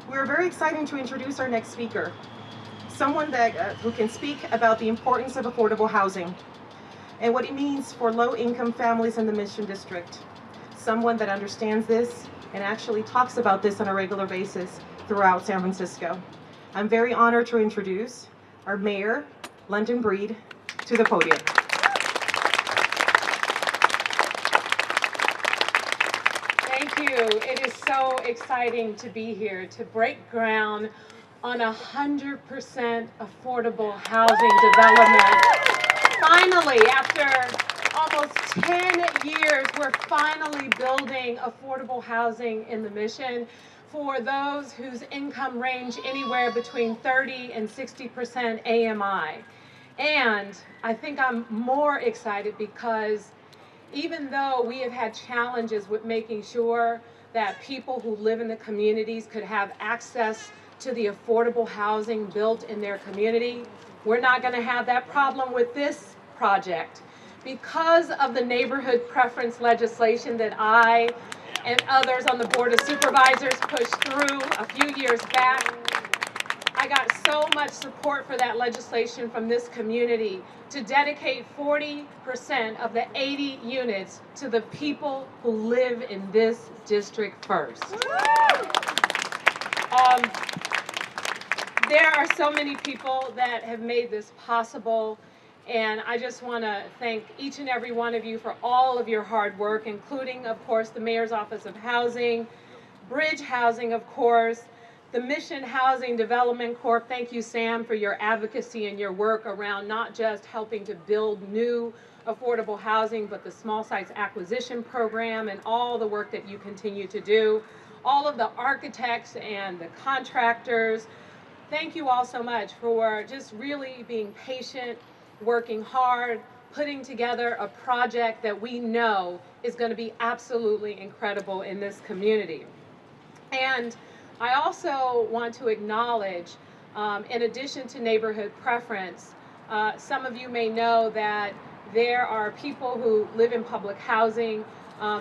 We're very excited to introduce our next speaker, someone that who can speak about the importance of affordable housing and what it means for low-income families in the Mission District. Someone that understands this and actually talks about this on a regular basis throughout San Francisco. I'm very honored to introduce our Mayor, London Breed, to the podium. Thank you. It is so exciting to be here to break ground on 100% affordable housing development. Finally, after almost 10 years, we're finally building affordable housing in the Mission for those whose income range anywhere between 30 and 60% AMI. And I think I'm more excited because even though we have had challenges with making sure that people who live in the communities could have access to the affordable housing built in their community, we're not going to have that problem with this project. Because of the neighborhood preference legislation that I and others on the Board of Supervisors pushed through a few years back, I got so much support for that legislation from this community to dedicate 40% of the 80 units to the people who live in this district first. There are so many people that have made this possible, and I just want to thank each and every one of you for all of your hard work, including, of course, the Mayor's Office of Housing, Bridge Housing, of course, the Mission Housing Development Corp. Thank you, Sam, for your advocacy and your work around not just helping to build new affordable housing, but the small sites acquisition program and all the work that you continue to do. All of the architects and the contractors, thank you all so much for just really being patient, working hard, putting together a project that we know is going to be absolutely incredible in this community. And I also want to acknowledge, in addition to neighborhood preference, some of you may know that there are people who live in public housing.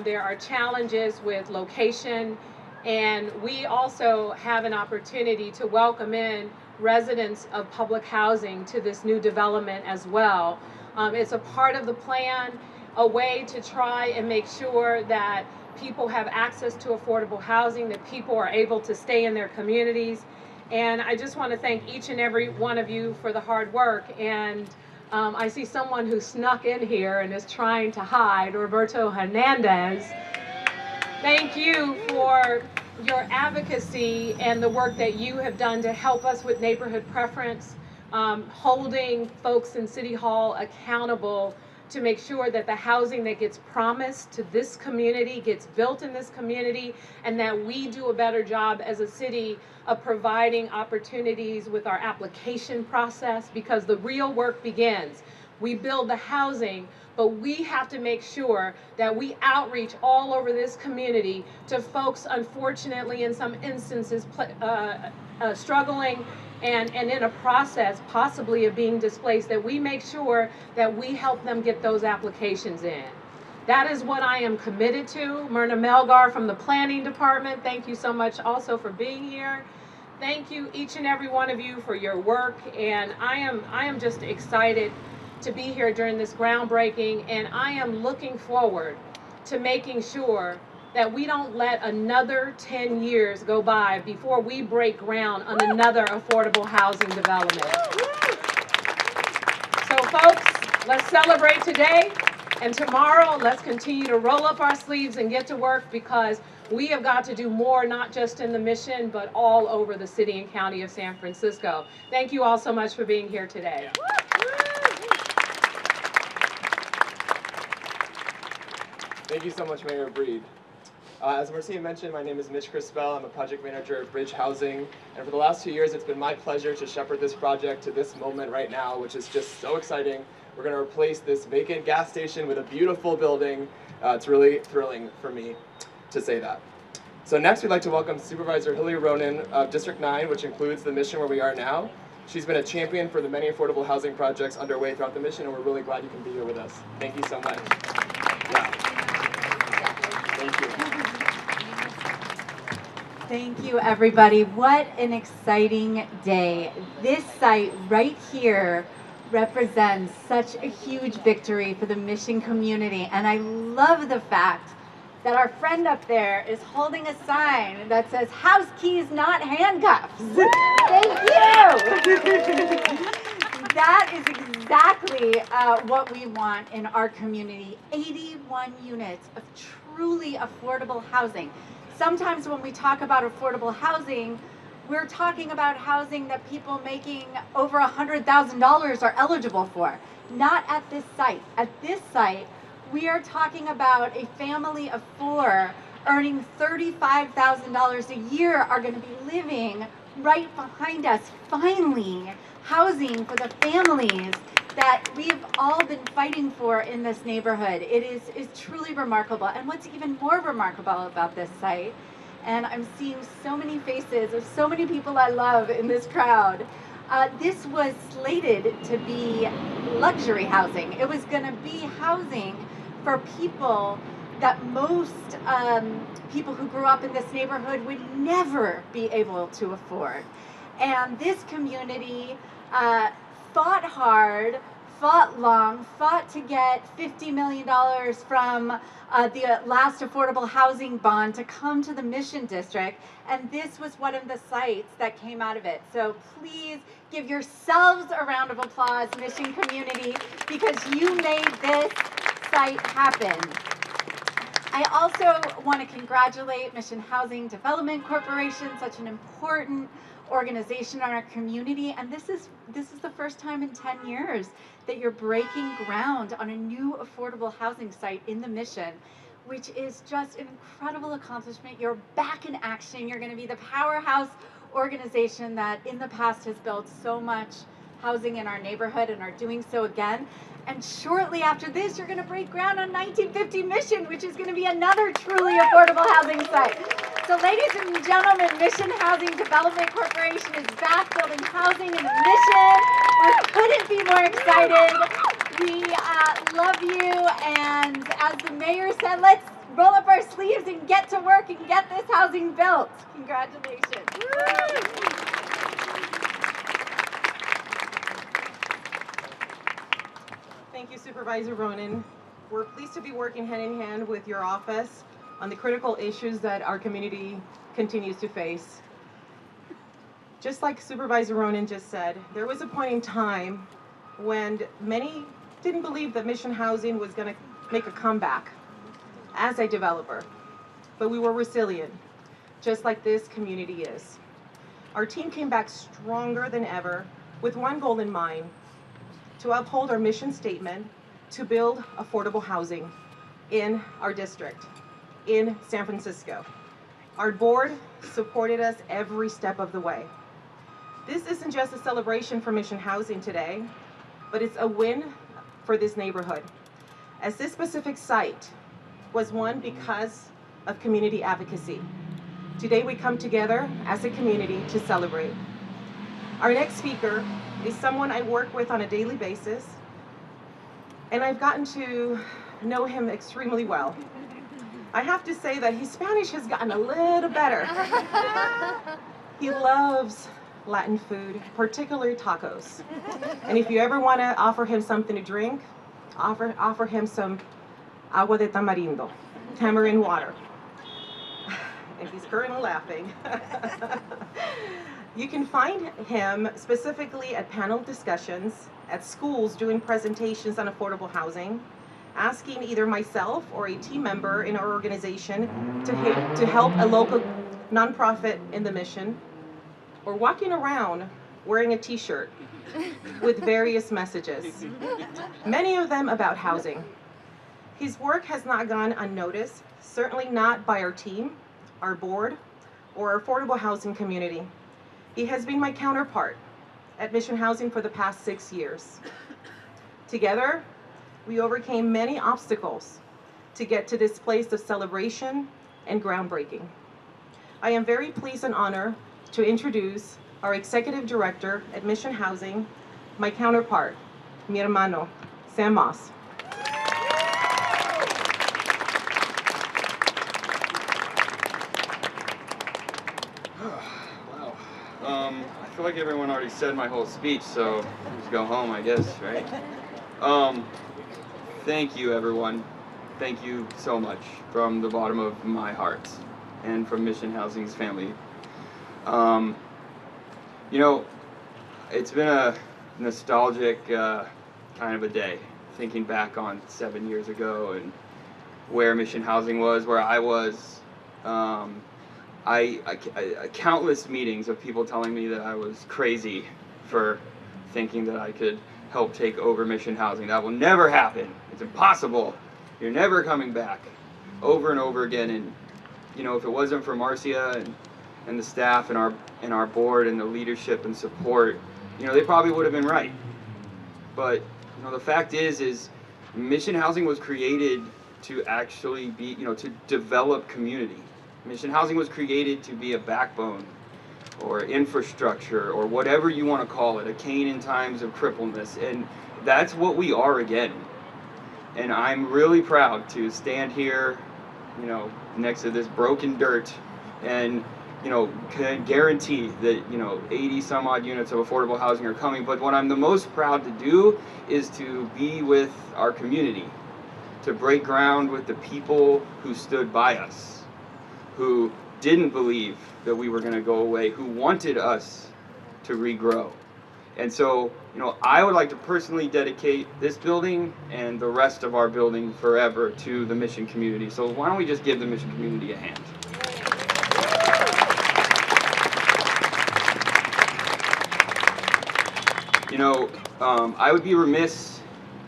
There are challenges with location, and we also have an opportunity to welcome in residents of public housing to this new development as well. It's a part of the plan, a way to try and make sure that people have access to affordable housing, that people are able to stay in their communities. And I just want to thank each and every one of you for the hard work. And I see someone who snuck in here and is trying to hide, Roberto Hernandez. Thank you for your advocacy and the work that you have done to help us with neighborhood preference, holding folks in City Hall accountable to make sure that the housing that gets promised to this community gets built in this community, and that we do a better job as a city of providing opportunities with our application process, because the real work begins. We build the housing, but we have to make sure that we outreach all over this community to folks, unfortunately, in some instances, struggling and in a process possibly of being displaced, that we make sure that we help them get those applications in. That is what I am committed to. Myrna Melgar from the Planning Department, thank you so much also for being here. Thank you, each and every one of you, for your work, and I am just excited to be here during this groundbreaking, and I am looking forward to making sure that we don't let another 10 years go by before we break ground on another affordable housing development. So folks, let's celebrate today, and tomorrow let's continue to roll up our sleeves and get to work, because we have got to do more, not just in the Mission, but all over the city and county of San Francisco. Thank you all so much for being here today. Thank you so much, Mayor Breed. As Marcia mentioned, my name is Mitch Crispell. I'm a project manager at Bridge Housing, and for the last 2 years, it's been my pleasure to shepherd this project to this moment right now, which is just so exciting. We're going to replace this vacant gas station with a beautiful building. It's really thrilling for me to say that. So next, we'd like to welcome Supervisor Hilary Ronan of District 9, which includes the Mission where we are now. She's been a champion for the many affordable housing projects underway throughout the Mission, and we're really glad you can be here with us. Thank you so much. Yeah. Thank you. Thank you, everybody. What an exciting day. This site right here represents such a huge victory for the Mission community. And I love the fact that our friend up there is holding a sign that says, "House keys, not handcuffs." Thank you. That is exactly what we want in our community. 81 units of truly affordable housing. Sometimes when we talk about affordable housing, we're talking about housing that people making over $100,000 are eligible for. Not at this site. At this site, we are talking about a family of 4 earning $35,000 a year are going to be living right behind us. Finally, housing for the families that we've all been fighting for in this neighborhood. It is truly remarkable. And what's even more remarkable about this site, and I'm seeing so many faces of so many people I love in this crowd, this was slated to be luxury housing. It was going to be housing for people that most people who grew up in this neighborhood would never be able to afford. And this community fought hard, fought long, fought to get $50 million from the last affordable housing bond to come to the Mission District. And this was one of the sites that came out of it. So please give yourselves a round of applause, Mission community, because you made this site happen. I also want to congratulate Mission Housing Development Corporation, such an important organization in our community, and this is the first time in 10 years that you're breaking ground on a new affordable housing site in the Mission, which is just an incredible accomplishment. You're back in action. You're going to be the powerhouse organization that in the past has built so much housing in our neighborhood and are doing so again. And shortly after this, you're going to break ground on 1950 Mission, which is going to be another truly affordable housing site. So ladies and gentlemen, Mission Housing Development Corporation is back building housing in the Mission. We couldn't be more excited. We love you. And as the mayor said, let's roll up our sleeves and get to work and get this housing built. Congratulations. Thank you, Supervisor Ronan. We're pleased to be working hand in hand with your office on the critical issues that our community continues to face. Just like Supervisor Ronan just said, there was a point in time when many didn't believe that Mission Housing was going to make a comeback as a developer, but we were resilient, just like this community is. Our team came back stronger than ever with one goal in mind: to uphold our mission statement to build affordable housing in our district, in San Francisco. Our board supported us every step of the way. This isn't just a celebration for Mission Housing today, but it's a win for this neighborhood, as this specific site was won because of community advocacy. Today we come together as a community to celebrate. Our next speaker is someone I work with on a daily basis, and I've gotten to know him extremely well. I have to say that his Spanish has gotten a little better. He loves Latin food, particularly tacos. And if you ever want to offer him something to drink, offer him some agua de tamarindo, tamarind water. And he's currently laughing. You can find him specifically at panel discussions, at schools doing presentations on affordable housing, asking either myself or a team member in our organization to help a local nonprofit in the Mission, or walking around wearing a t-shirt with various messages, many of them about housing. His work has not gone unnoticed, certainly not by our team, our board, or our affordable housing community. He has been my counterpart at Mission Housing for the past 6 years. Together, we overcame many obstacles to get to this place of celebration and groundbreaking. I am very pleased and honored to introduce our Executive Director at Mission Housing, my counterpart, mi hermano, Sam Moss. I feel like everyone already said my whole speech, so just go home, I guess, right? Thank you, everyone. Thank you so much from the bottom of my heart and from Mission Housing's family. You know, it's been a nostalgic kind of a day, thinking back on 7 years ago and where Mission Housing was, where I was. Countless meetings of people telling me that I was crazy for thinking that I could help take over Mission Housing. That will never happen. It's impossible. You're never coming back. Over and over again. And you know, if it wasn't for Marcia and the staff and our board and the leadership and support, you know, they probably would have been right. But you know, the fact is Mission Housing was created to actually be, you know, to develop community. Mission Housing was created to be a backbone or infrastructure or whatever you want to call it, a cane in times of crippledness, and that's what we are again. And I'm really proud to stand here, you know, next to this broken dirt and, you know, can guarantee that, you know, 80 some odd units of affordable housing are coming. But what I'm the most proud to do is to be with our community, to break ground with the people who stood by us, who didn't believe that we were going to go away, who wanted us to regrow. And so, you know, I would like to personally dedicate this building and the rest of our building forever to the Mission community. So why don't we just give the Mission community a hand? You know, I would be remiss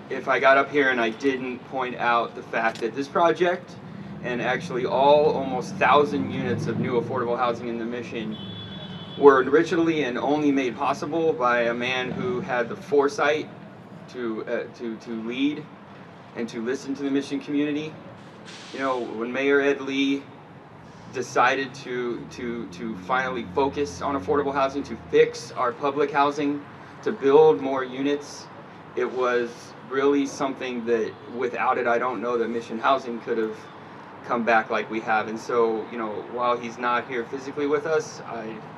if I got up here and I didn't point out the fact that this project and actually all almost 1,000 units of new affordable housing in the Mission were originally and only made possible by a man who had the foresight to lead and to listen to the Mission community. You know, when Mayor Ed Lee decided to finally focus on affordable housing, to fix our public housing, to build more units, it was really something that without it, I don't know that Mission Housing could have come back like we have. And so, you know, while he's not here physically with us,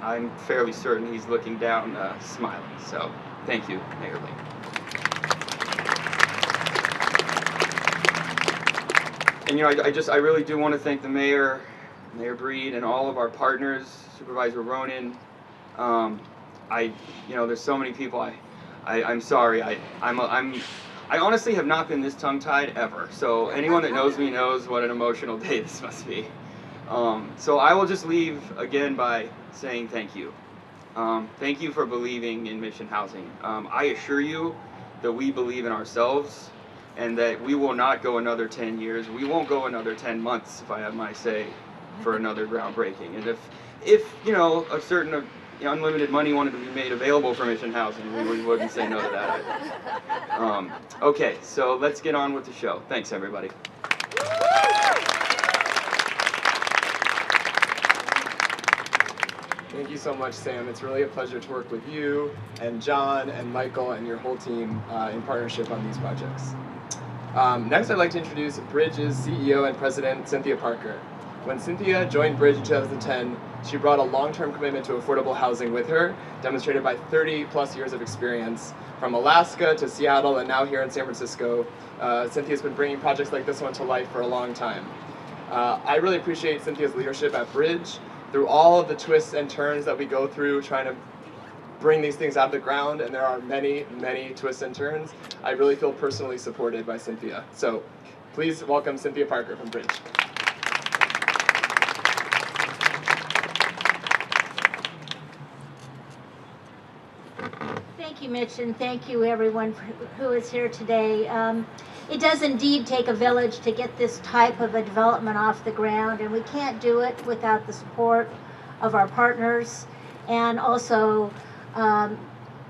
I'm fairly certain he's looking down, smiling. So, thank you, Mayor Lee. And you know, I really do want to thank the Mayor Breed, and all of our partners, Supervisor Ronan. You know, there's so many people. I'm sorry. I honestly have not been this tongue-tied ever. So anyone that knows me knows what an emotional day this must be. So I will just leave again by saying thank you. Thank you for believing in Mission Housing. I assure you that we believe in ourselves and that we will not go another 10 years. We won't go another 10 months, if I have my say, for another groundbreaking. And if you know, a certain unlimited money wanted to be made available for Mission Housing, we wouldn't say no to that either. Okay, so let's get on with the show. Thanks, everybody. Thank you so much, Sam. It's really a pleasure to work with you and John and Michael and your whole team in partnership on these projects. Next, I'd like to introduce Bridge's CEO and President, Cynthia Parker. When Cynthia joined Bridge in 2010, she brought a long-term commitment to affordable housing with her, demonstrated by 30-plus years of experience. From Alaska to Seattle and now here in San Francisco, Cynthia's been bringing projects like this one to life for a long time. I really appreciate Cynthia's leadership at Bridge through all of the twists and turns that we go through trying to bring these things out of the ground, and there are many, many twists and turns. I really feel personally supported by Cynthia. So please welcome Cynthia Parker from Bridge. Thank you, Mitch, and thank you everyone who is here today. It does indeed take a village to get this type of a development off the ground, and we can't do it without the support of our partners and also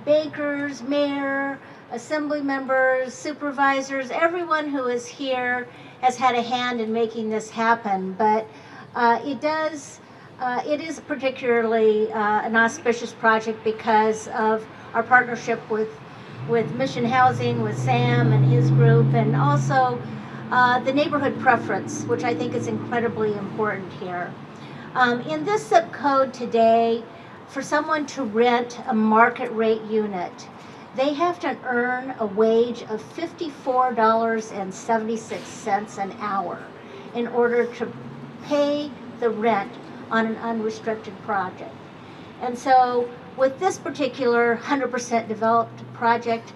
bankers, mayor, assembly members, supervisors. Everyone who is here has had a hand in making this happen, but it is particularly an auspicious project because of our partnership with Mission Housing, with Sam and his group, and also the neighborhood preference, which I think is incredibly important here. In this zip code today, for someone to rent a market rate unit, they have to earn a wage of $54.76 an hour in order to pay the rent on an unrestricted project. And so with this particular 100% developed project,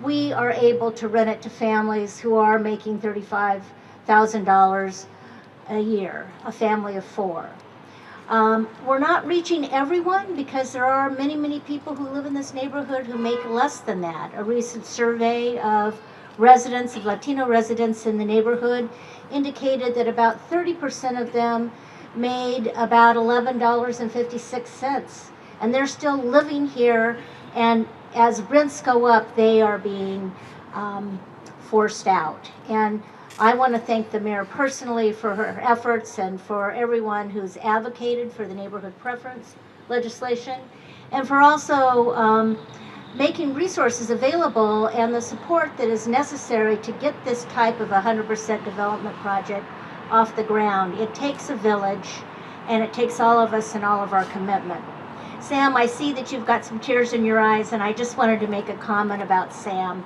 we are able to rent it to families who are making $35,000 a year, a family of 4. We're not reaching everyone because there are many, many people who live in this neighborhood who make less than that. A recent survey of residents, of Latino residents in the neighborhood, indicated that about 30% of them made about $11.56. And they're still living here, and as rents go up, they are being forced out. And I want to thank the mayor personally for her efforts and for everyone who's advocated for the neighborhood preference legislation, and for also making resources available and the support that is necessary to get this type of 100% development project off the ground. It takes a village, and it takes all of us and all of our commitment. Sam, I see that you've got some tears in your eyes, and I just wanted to make a comment about Sam.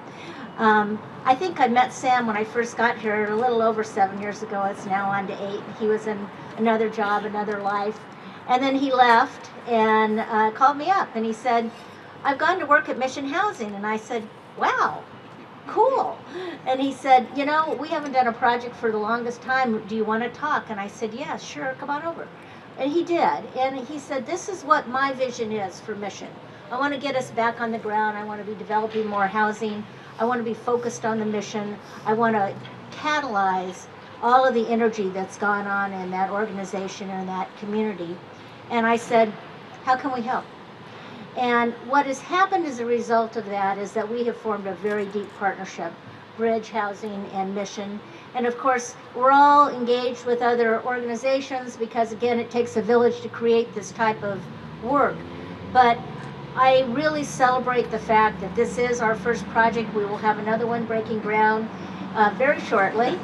I think I met Sam when I first got here a little over 7 years ago. It's now on to 8. He was in another job, another life. And then he left and called me up, and he said, I've gone to work at Mission Housing. And I said, wow, cool. And he said, you know, we haven't done a project for the longest time. Do you want to talk? And I said, yeah, sure, come on over. And he did. And he said, this is what my vision is for Mission. I want to get us back on the ground. I want to be developing more housing. I want to be focused on the mission. I want to catalyze all of the energy that's gone on in that organization and that community. And I said, how can we help? And what has happened as a result of that is that we have formed a very deep partnership, Bridge Housing and Mission. And of course, we're all engaged with other organizations because, again, it takes a village to create this type of work. But I really celebrate the fact that this is our first project. We will have another one breaking ground very shortly.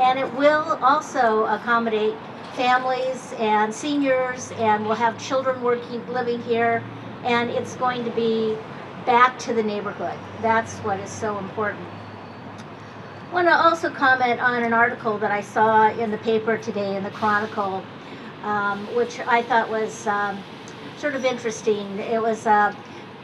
And it will also accommodate families and seniors, and we'll have children living here. And it's going to be back to the neighborhood. That's what is so important. I want to also comment on an article that I saw in the paper today in the Chronicle, which I thought was sort of interesting. It was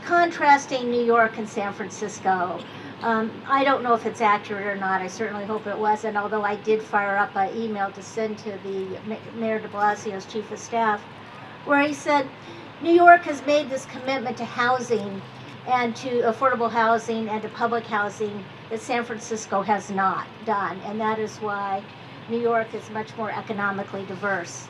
contrasting New York and San Francisco. I don't know if it's accurate or not. I certainly hope it wasn't, although I did fire up an email to send to the Mayor de Blasio's chief of staff, where he said, New York has made this commitment to housing and to affordable housing and to public housing that San Francisco has not done. And that is why New York is much more economically diverse.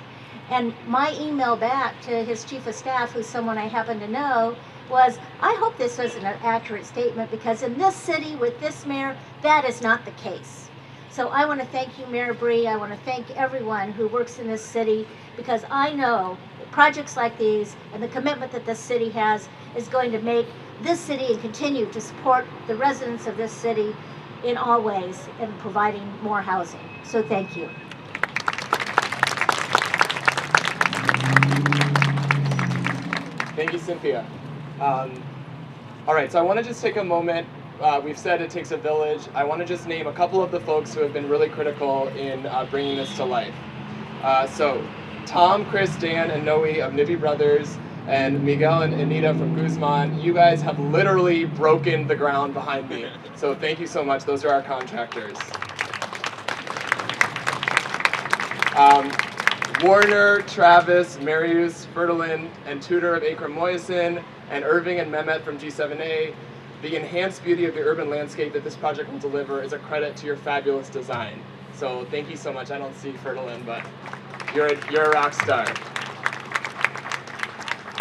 And my email back to his chief of staff, who's someone I happen to know, was, I hope this wasn't an accurate statement, because in this city with this mayor, that is not the case. So I want to thank you, Mayor Bree. I want to thank everyone who works in this city, because I know that projects like these and the commitment that this city has is going to make this city and continue to support the residents of this city in all ways in providing more housing. So thank you. Thank you, Cynthia. All right, so I want to just take a moment. We've said it takes a village. I want to just name a couple of the folks who have been really critical in bringing this to life. So Tom, Chris, Dan, and Noe of Nibby Brothers, and Miguel and Anita from Guzman, you guys have literally broken the ground behind me. So thank you so much. Those are our contractors. Warner, Travis, Marius, Fertilin, and Tudor of Akram Moyison, and Irving and Mehmet from G7A. The enhanced beauty of the urban landscape that this project will deliver is a credit to your fabulous design. So thank you so much. I don't see Fertilin, but you're a rock star.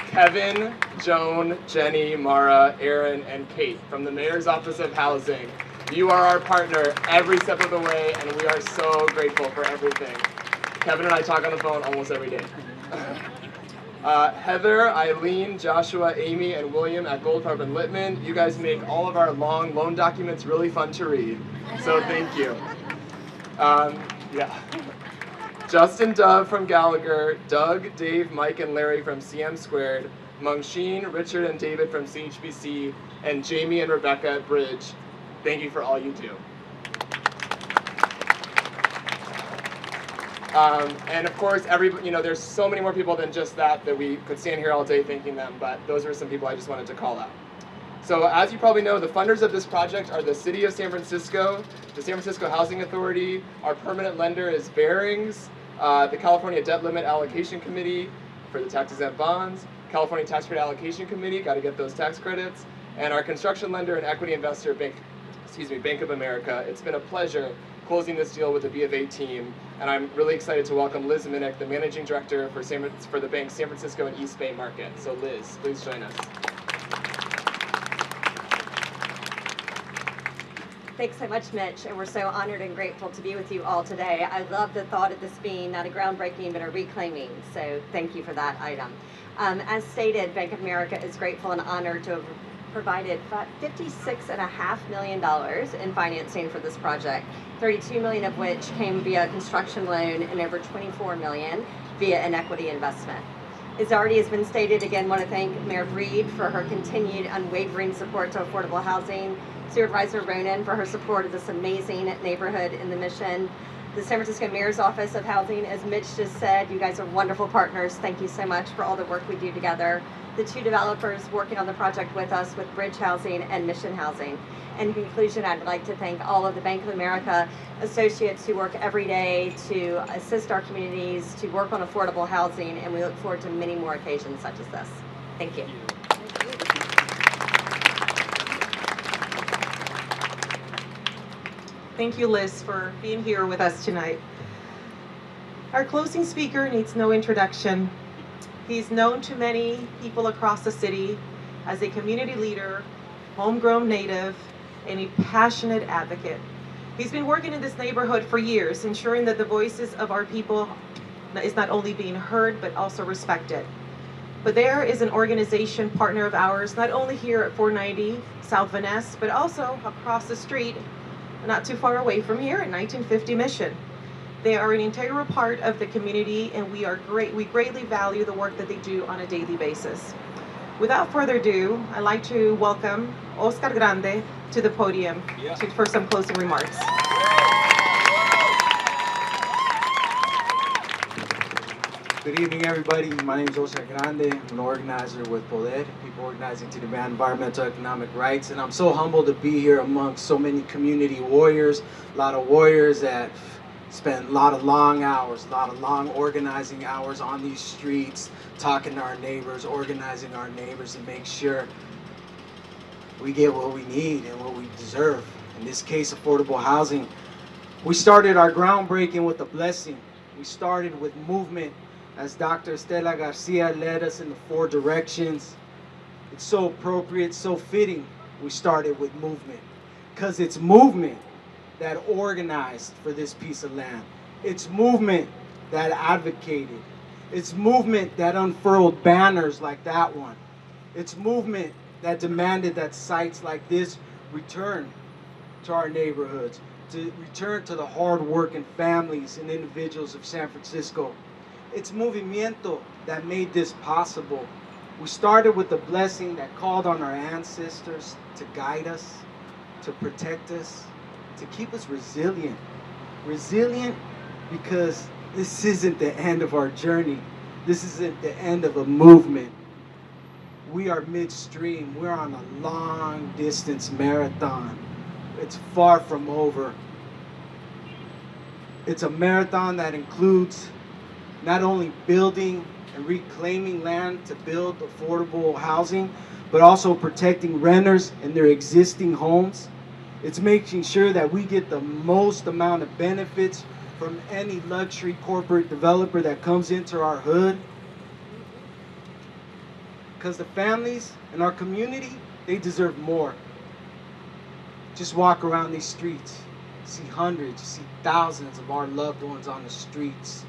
Kevin, Joan, Jenny, Mara, Aaron, and Kate from the Mayor's Office of Housing. You are our partner every step of the way, and we are so grateful for everything. Kevin and I talk on the phone almost every day. Heather, Eileen, Joshua, Amy, and William at Goldfarb and Littman. You guys make all of our long loan documents really fun to read. So thank you. Yeah. Justin Dove from Gallagher, Doug, Dave, Mike, and Larry from CM Squared, Mungsheen, Richard, and David from CHBC, and Jamie and Rebecca at Bridge. Thank you for all you do. And of course, there's so many more people than just that we could stand here all day thanking them, but those are some people I just wanted to call out. So as you probably know, the funders of this project are the City of San Francisco, the San Francisco Housing Authority, our permanent lender is Barings, the California Debt Limit Allocation Committee for the tax-exempt bonds, California Tax Credit Allocation Committee, got to get those tax credits, and our construction lender and equity investor, Bank of America. It's been a pleasure closing this deal with the B of A team, and I'm really excited to welcome Liz Minnick, the Managing Director for the bank's San Francisco and East Bay market. So Liz, please join us. Thanks so much, Mitch, and we're so honored and grateful to be with you all today. I love the thought of this being not a groundbreaking, but a reclaiming, so thank you for that item. As stated, Bank of America is grateful and honored to have provided $56.5 million in financing for this project, $32 million of which came via a construction loan and over $24 million via an equity investment. As already has been stated, again, want to thank Mayor Breed for her continued unwavering support to affordable housing, Supervisor Ronan for her support of this amazing neighborhood in the Mission, the San Francisco Mayor's Office of Housing, as Mitch just said, you guys are wonderful partners. Thank you so much for all the work we do together. The two developers working on the project with us with Bridge Housing and Mission Housing. In conclusion, I'd like to thank all of the Bank of America associates who work every day to assist our communities, to work on affordable housing, and we look forward to many more occasions such as this. Thank you. Thank you, Liz, for being here with us tonight. Our closing speaker needs no introduction. He's known to many people across the city as a community leader, homegrown native, and a passionate advocate. He's been working in this neighborhood for years, ensuring that the voices of our people is not only being heard, but also respected. But there is an organization partner of ours, not only here at 490 South Van Ness, but also across the street, not too far away from here at 1950 Mission. They are an integral part of the community, and we greatly value the work that they do on a daily basis. Without further ado, I'd like to welcome Oscar Grande to the podium for some closing remarks. Good evening, everybody. My name is Oscar Grande. I'm an organizer with Poder, people organizing to demand environmental economic rights. And I'm so humbled to be here amongst so many community warriors, a lot of warriors that spent a lot of long hours, a lot of long organizing hours on these streets, talking to our neighbors, organizing our neighbors to make sure we get what we need and what we deserve. In this case, affordable housing. We started our groundbreaking with a blessing. We started with movement, as Dr. Estela Garcia led us in the 4 directions. It's so appropriate, so fitting. We started with movement, because it's movement that organized for this piece of land. It's movement that advocated. It's movement that unfurled banners like that one. It's movement that demanded that sites like this return to our neighborhoods, to return to the hard-working families and individuals of San Francisco. It's movimiento that made this possible. We started with a blessing that called on our ancestors to guide us, to protect us, to keep us resilient. Resilient because this isn't the end of our journey. This isn't the end of a movement. We are midstream. We're on a long distance marathon. It's far from over. It's a marathon that includes not only building and reclaiming land to build affordable housing, but also protecting renters in their existing homes. It's making sure that we get the most amount of benefits from any luxury corporate developer that comes into our hood. Because the families in our community, they deserve more. Just walk around these streets. You see hundreds, you see thousands of our loved ones on the streets.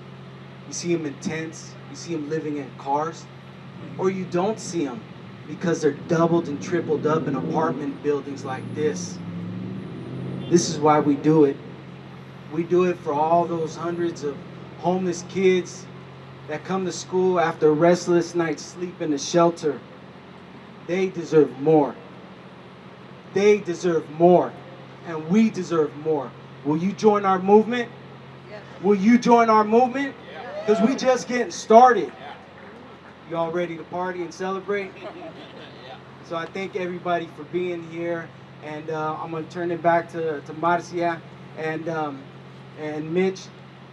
You see them in tents, you see them living in cars, or you don't see them because they're doubled and tripled up in apartment buildings like this. This is why we do it. We do it for all those hundreds of homeless kids that come to school after a restless night's sleep in the shelter. They deserve more. They deserve more. And we deserve more. Will you join our movement? Yes. Will you join our movement? Because we just getting started. Y'all ready to party and celebrate? So I thank everybody for being here. And I'm going to turn it back to Marcia and Mitch.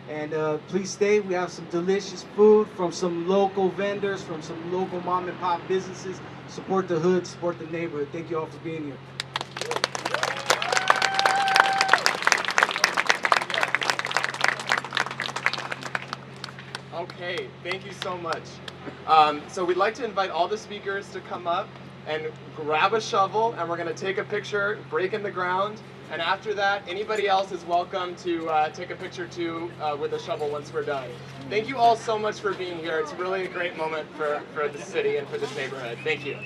And please stay. We have some delicious food from some local vendors, from some local mom and pop businesses. Support the hood, support the neighborhood. Thank you all for being here. Okay, thank you so much. So we'd like to invite all the speakers to come up and grab a shovel, and we're going to take a picture, break in the ground, and after that, anybody else is welcome to take a picture too with a shovel once we're done. Thank you all so much for being here. It's really a great moment for the city and for this neighborhood. Thank you.